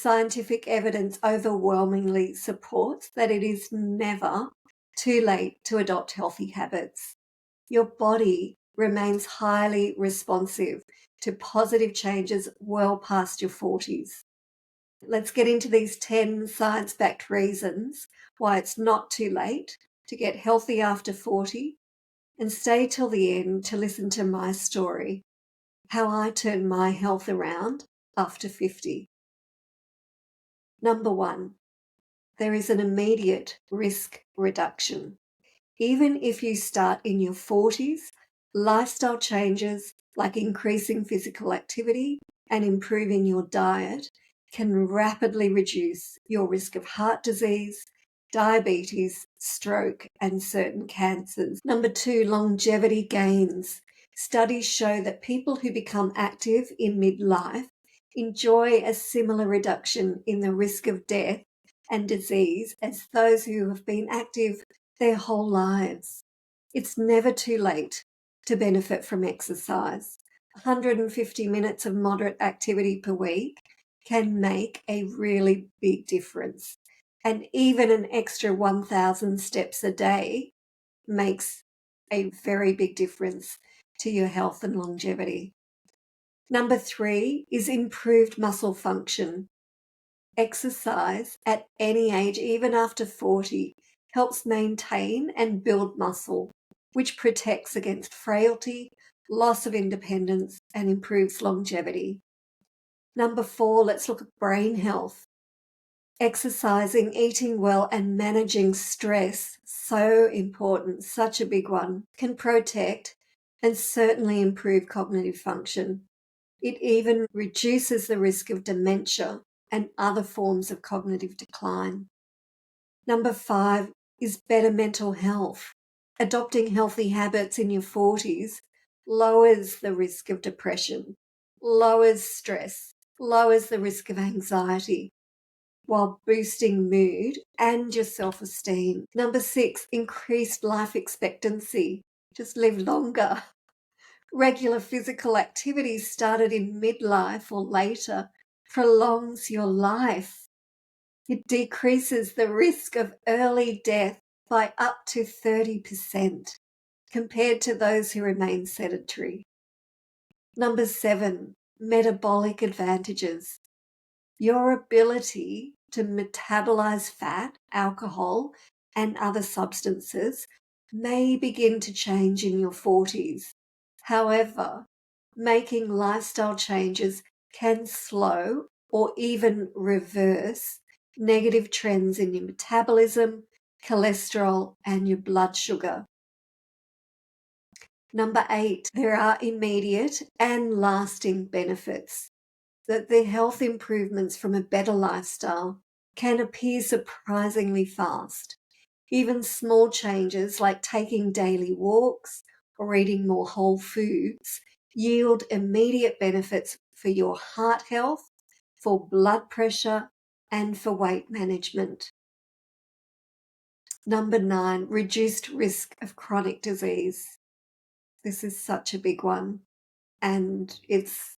scientific evidence overwhelmingly supports that it is never too late to adopt healthy habits. Your body remains highly responsive to positive changes well past your 40s. Let's get into these 10 science-backed reasons why it's not too late to get healthy after 40, and stay till the end to listen to my story, how I turned my health around after 50. Number 1, there is an immediate risk reduction. Even if you start in your 40s, lifestyle changes like increasing physical activity and improving your diet can rapidly reduce your risk of heart disease, diabetes, stroke, and certain cancers. Number 2, longevity gains. Studies show that people who become active in midlife enjoy a similar reduction in the risk of death and disease as those who have been active their whole lives. It's never too late to benefit from exercise. 150 minutes of moderate activity per week can make a really big difference. And even an extra 1,000 steps a day makes a very big difference to your health and longevity. Number 3 is improved muscle function. Exercise at any age, even after 40, helps maintain and build muscle, which protects against frailty, loss of independence, and improves longevity. Number 4, let's look at brain health. Exercising, eating well, and managing stress, so important, such a big one, can protect and certainly improve cognitive function. It even reduces the risk of dementia and other forms of cognitive decline. Number 5 is better mental health. Adopting healthy habits in your 40s lowers the risk of depression, lowers stress, lowers the risk of anxiety, while boosting mood and your self-esteem. Number 6, increased life expectancy. Just live longer. Regular physical activity started in midlife or later prolongs your life. It decreases the risk of early death by up to 30% compared to those who remain sedentary. Number 7, metabolic advantages. Your ability to metabolize fat, alcohol, and other substances may begin to change in your 40s. However, making lifestyle changes can slow or even reverse negative trends in your metabolism, cholesterol, and your blood sugar. Number 8, there are immediate and lasting benefits. That the health improvements from a better lifestyle can appear surprisingly fast. Even small changes like taking daily walks or eating more whole foods yield immediate benefits for your heart health, for blood pressure, and for weight management. Number 9, reduced risk of chronic disease. This is such a big one, and it's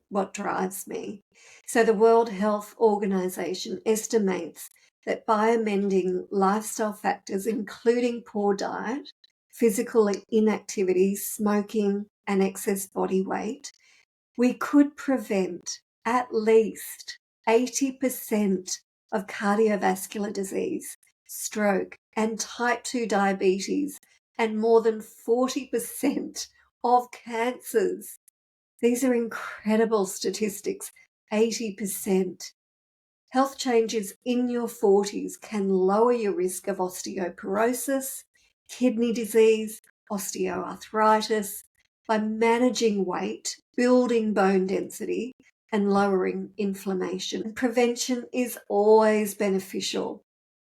what drives me. So the World Health Organization estimates that by amending lifestyle factors, including poor diet, physical inactivity, smoking, and excess body weight, we could prevent at least 80% of cardiovascular disease, stroke, and type 2 diabetes, and more than 40% of cancers. These are incredible statistics, 80%. Health changes in your 40s can lower your risk of osteoporosis, kidney disease, osteoarthritis by managing weight, building bone density, and lowering inflammation. Prevention is always beneficial.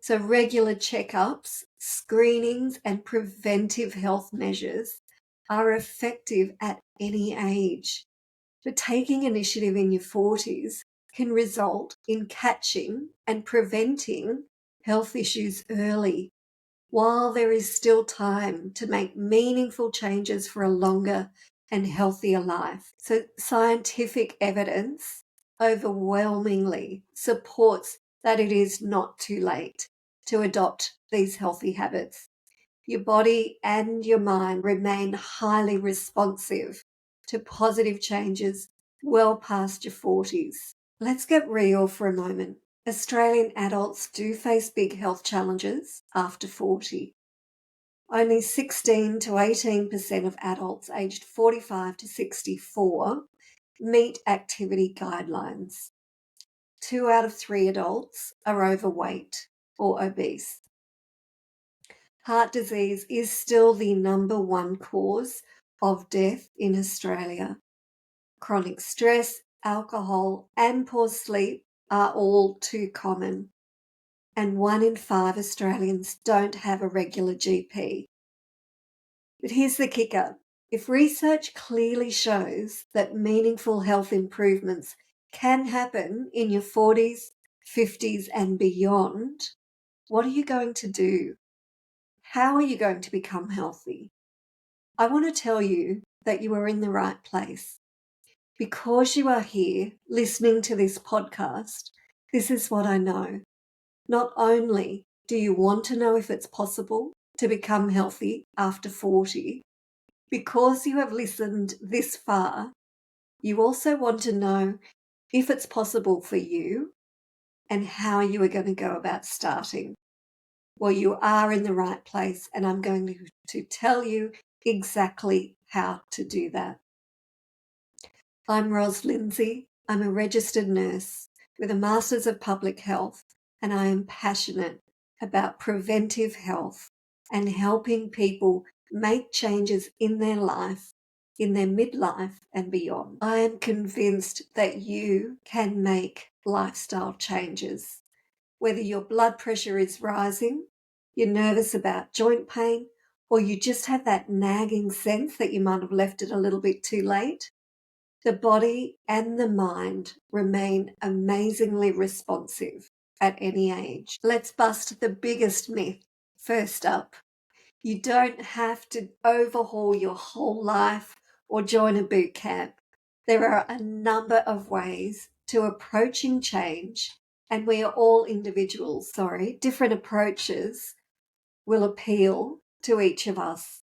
So regular checkups, screenings, and preventive health measures are effective at any age. But taking initiative in your 40s can result in catching and preventing health issues early, while there is still time to make meaningful changes for a longer and healthier life. So scientific evidence overwhelmingly supports that it is not too late to adopt these healthy habits. Your body and your mind remain highly responsive to positive changes well past your 40s. Let's get real for a moment. Australian adults do face big health challenges after 40. Only 16 to 18% of adults aged 45 to 64 meet activity guidelines. 2 out of 3 adults are overweight or obese. Heart disease is still the number one cause of death in Australia. Chronic stress, alcohol, and poor sleep are all too common. And 1 in 5 Australians don't have a regular GP. But here's the kicker. If research clearly shows that meaningful health improvements can happen in your 40s, 50s, and beyond, what are you going to do? How are you going to become healthy? I want to tell you that you are in the right place. Because you are here listening to this podcast, this is what I know. Not only do you want to know if it's possible to become healthy after 40, because you have listened this far, you also want to know if it's possible for you and how you are going to go about starting. Well, you are in the right place, and I'm going to tell you exactly how to do that. I'm Ros Lindsey. I'm a registered nurse with a Masters of Public Health, and I am passionate about preventive health and helping people make changes in their life, in their midlife and beyond. I am convinced that you can make lifestyle changes. Whether your blood pressure is rising, you're nervous about joint pain, or you just have that nagging sense that you might have left it a little bit too late, the body and the mind remain amazingly responsive at any age. Let's bust the biggest myth. First up, you don't have to overhaul your whole life or join a boot camp. There are a number of ways to approaching change, and we are all individuals. Different approaches will appeal to each of us.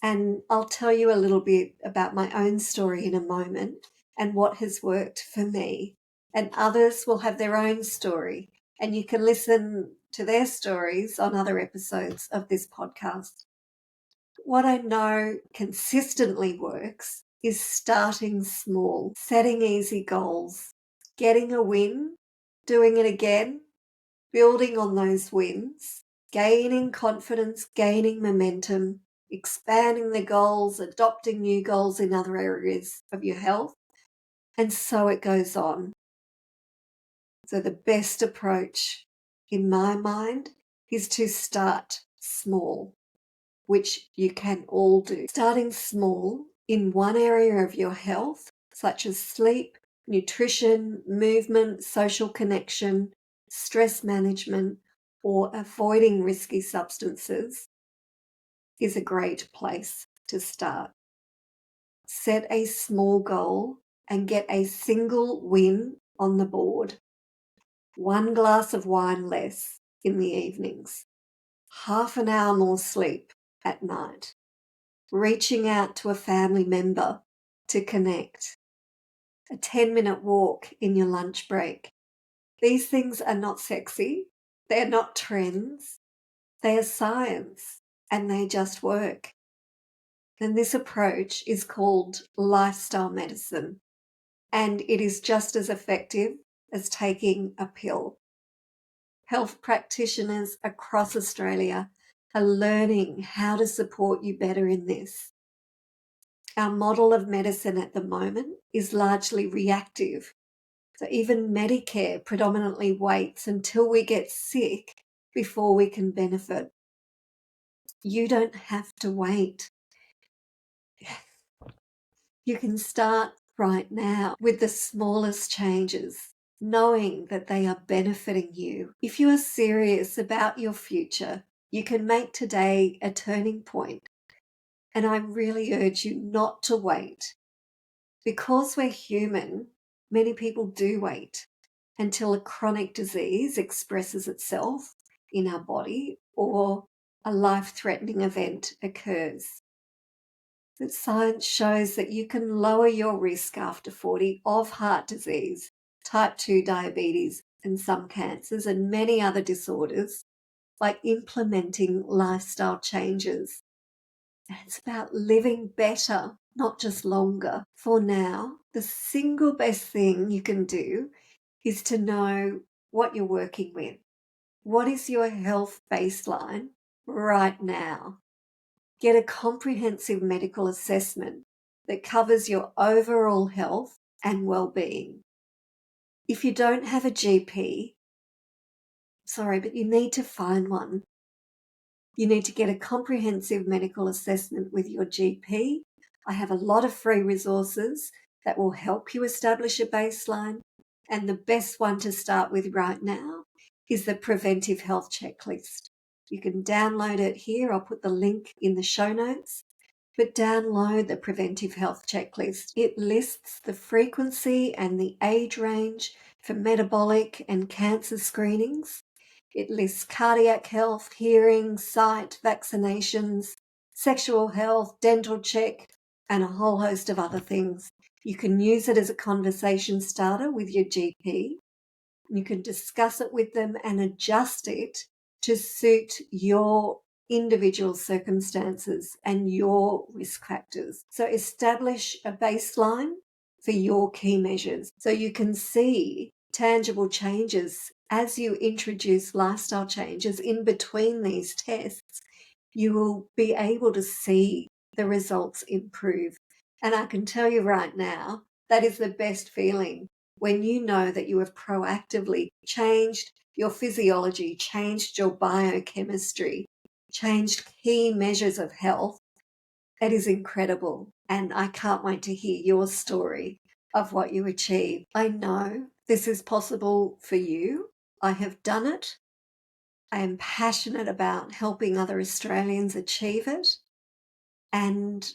And I'll tell you a little bit about my own story in a moment and what has worked for me. And others will have their own story, and you can listen to their stories on other episodes of this podcast. What I know consistently works is starting small, setting easy goals, getting a win, doing it again, building on those wins, gaining confidence, gaining momentum, expanding the goals, adopting new goals in other areas of your health, and so it goes on. So the best approach, in my mind, is to start small, which you can all do. Starting small in one area of your health, such as sleep, nutrition, movement, social connection, stress management, or avoiding risky substances, is a great place to start. Set a small goal and get a single win on the board. 1 glass of wine less in the evenings. Half an hour more sleep at night. Reaching out to a family member to connect. A 10-minute walk in your lunch break. These things are not sexy. They're not trends. They are science, and they just work. And this approach is called lifestyle medicine, and it is just as effective as taking a pill. Health practitioners across Australia are learning how to support you better in this. Our model of medicine at the moment is largely reactive. So even Medicare predominantly waits until we get sick before we can benefit. You don't have to wait. You can start right now with the smallest changes, knowing that they are benefiting you. If you are serious about your future, you can make today a turning point. And I really urge you not to wait. Because we're human, Many people do wait until a chronic disease expresses itself in our body or a life-threatening event occurs. But science shows that you can lower your risk after 40 of heart disease, type 2 diabetes, and some cancers and many other disorders by implementing lifestyle changes. And it's about living better, not just longer. For now, the single best thing you can do is to know what you're working with. What is your health baseline right now? Get a comprehensive medical assessment that covers your overall health and well-being. If you don't have a GP, but you need to find one. You need to get a comprehensive medical assessment with your GP. I have a lot of free resources that will help you establish a baseline. And the best one to start with right now is the preventive health checklist. You can download it here. I'll put the link in the show notes. But download the preventive health checklist. It lists the frequency and the age range for metabolic and cancer screenings. It lists cardiac health, hearing, sight, vaccinations, sexual health, dental check, and a whole host of other things. You can use it as a conversation starter with your GP. You can discuss it with them and adjust it to suit your individual circumstances and your risk factors. So establish a baseline for your key measures so you can see tangible changes as you introduce lifestyle changes in between these tests. You will be able to see the results improve. And I can tell you right now, that is the best feeling when you know that you have proactively changed your physiology, changed your biochemistry, changed key measures of health. It is incredible. And I can't wait to hear your story of what you achieved. I know this is possible for you. I have done it. I am passionate about helping other Australians achieve it. And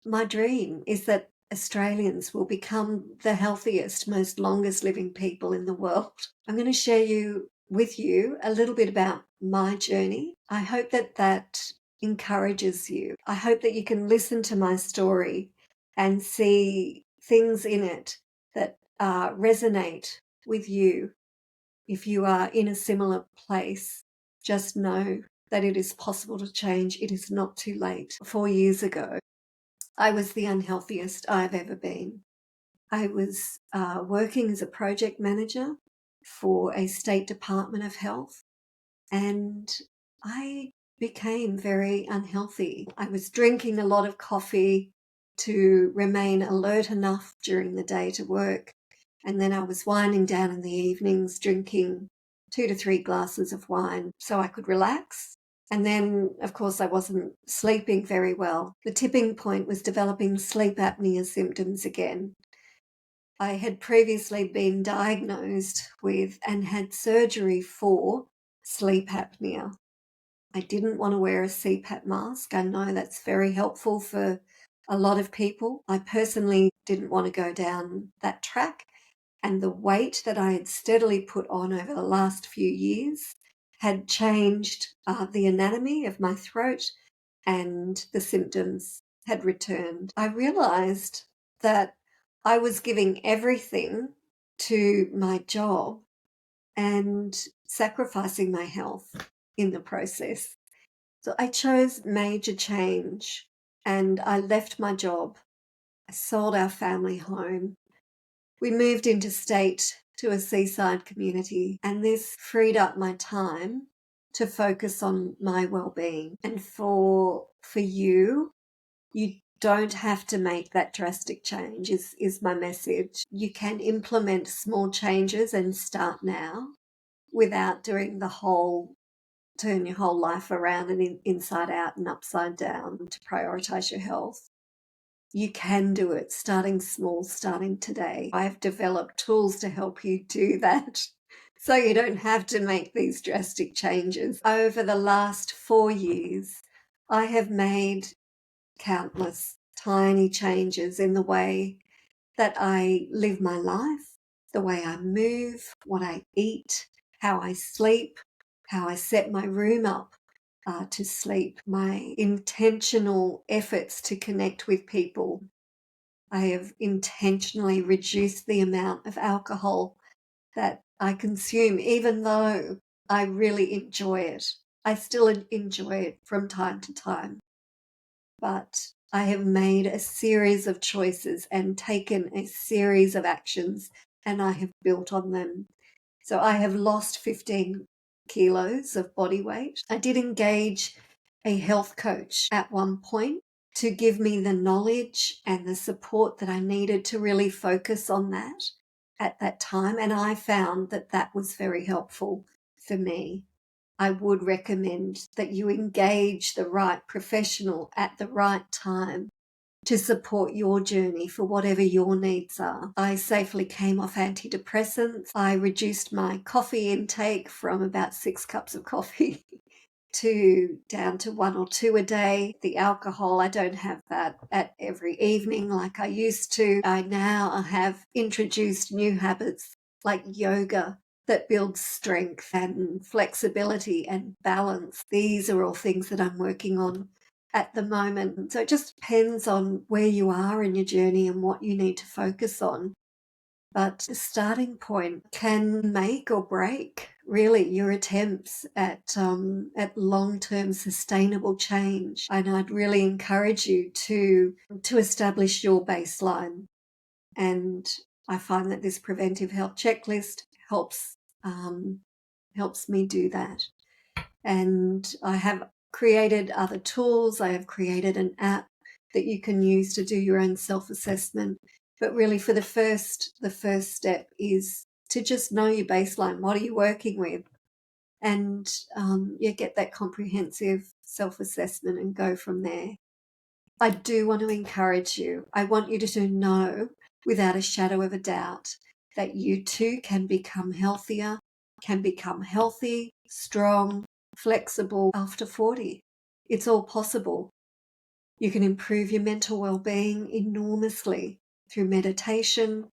my dream is that Australians will become the healthiest, most longest living people in the world. I'm going to share with you a little bit about my journey. I hope that encourages you. I hope that you can listen to my story and see things in it that resonate with you. If you are in a similar place, just know that it is possible to change. It is not too late. 4 years ago, I was the unhealthiest I've ever been. I was working as a project manager for a state department of health, and I became very unhealthy. I was drinking a lot of coffee to remain alert enough during the day to work, and then I was winding down in the evenings, drinking 2 to 3 glasses of wine so I could relax. And then, of course, I wasn't sleeping very well. The tipping point was developing sleep apnea symptoms again. I had previously been diagnosed with and had surgery for sleep apnea. I didn't want to wear a CPAP mask. I know that's very helpful for a lot of people. I personally didn't want to go down that track. And the weight that I had steadily put on over the last few years had changed the anatomy of my throat, and the symptoms had returned. I realized that I was giving everything to my job and sacrificing my health in the process. So I chose major change, and I left my job. I sold our family home. We moved interstate to a seaside community, and this freed up my time to focus on my well-being. And for you, you don't have to make that drastic change is my message. You can implement small changes and start now without doing turn your whole life around and inside out and upside down to prioritize your health. You can do it, starting small, starting today. I've developed tools to help you do that so you don't have to make these drastic changes. Over the last 4 years, I have made countless tiny changes in the way that I live my life, the way I move, what I eat, how I sleep, how I set my room up to sleep, my intentional efforts to connect with people. I have intentionally reduced the amount of alcohol that I consume, even though I really enjoy it. I still enjoy it from time to time, but I have made a series of choices and taken a series of actions, and I have built on them. So I have lost 15 kilos of body weight. I did engage a health coach at one point to give me the knowledge and the support that I needed to really focus on that at that time. And I found that that was very helpful for me. I would recommend that you engage the right professional at the right time to support your journey for whatever your needs are. I safely came off antidepressants. I reduced my coffee intake from about 6 cups of coffee to down to 1 or 2 a day. The alcohol, I don't have that at every evening like I used to. I now have introduced new habits like yoga that builds strength and flexibility and balance. These are all things that I'm working on at the moment. So it just depends on where you are in your journey and what you need to focus on. But the starting point can make or break really your attempts at long-term sustainable change. And I'd really encourage you to establish your baseline. And I find that this preventive health checklist helps me do that. And I have created other tools. I have created an app that you can use to do your own self-assessment. But really the first step is to just know your baseline. What are you working with? And get that comprehensive self-assessment and go from there. I do want to encourage you. I want you to know without a shadow of a doubt that you too can become healthier, can become healthy, strong, flexible after 40. It's all possible. You can improve your mental well-being enormously through meditation,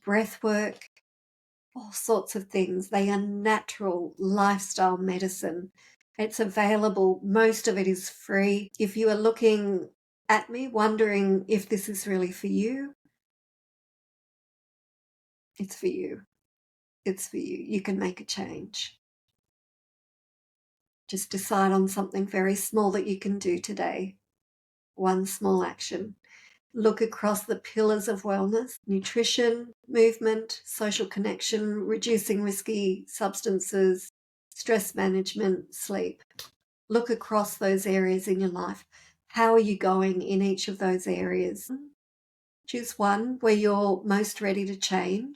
breath work, all sorts of things. They are natural lifestyle medicine. It's available. Most of it is free. If you are looking at me wondering if this is really for you, it's for you. It's for you. You can make a change. Just decide on something very small that you can do today. One small action. Look across the pillars of wellness: nutrition, movement, social connection, reducing risky substances, stress management, sleep. Look across those areas in your life. How are you going in each of those areas? Choose one where you're most ready to change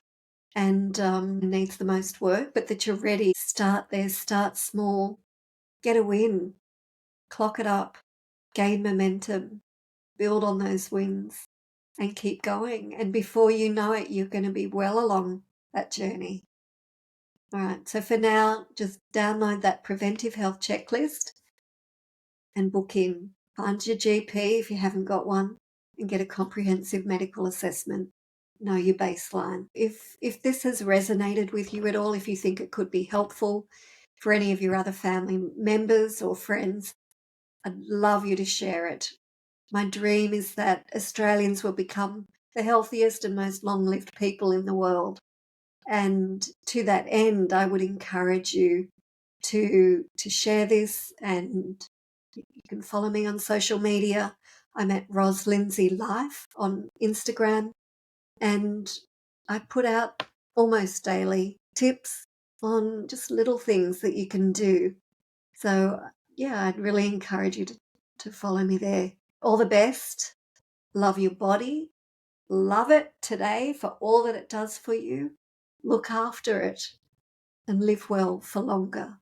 and needs the most work, but that you're ready. Start there, start small, get a win, clock it up, gain momentum, build on those wins and keep going. And before you know it, you're going to be well along that journey. All right, so for now, just download that preventive health checklist and book in. Find your GP if you haven't got one and get a comprehensive medical assessment. Know your baseline. If this has resonated with you at all, if you think it could be helpful for any of your other family members or friends, I'd love you to share it. My dream is that Australians will become the healthiest and most long-lived people in the world. And to that end, I would encourage you to share this, and you can follow me on social media. I'm at Ros Lindsey Life on Instagram, and I put out almost daily tips on just little things that you can do. So yeah, I'd really encourage you to follow me there. All the best. Love your body. Love it today for all that it does for you. Look after it and live well for longer.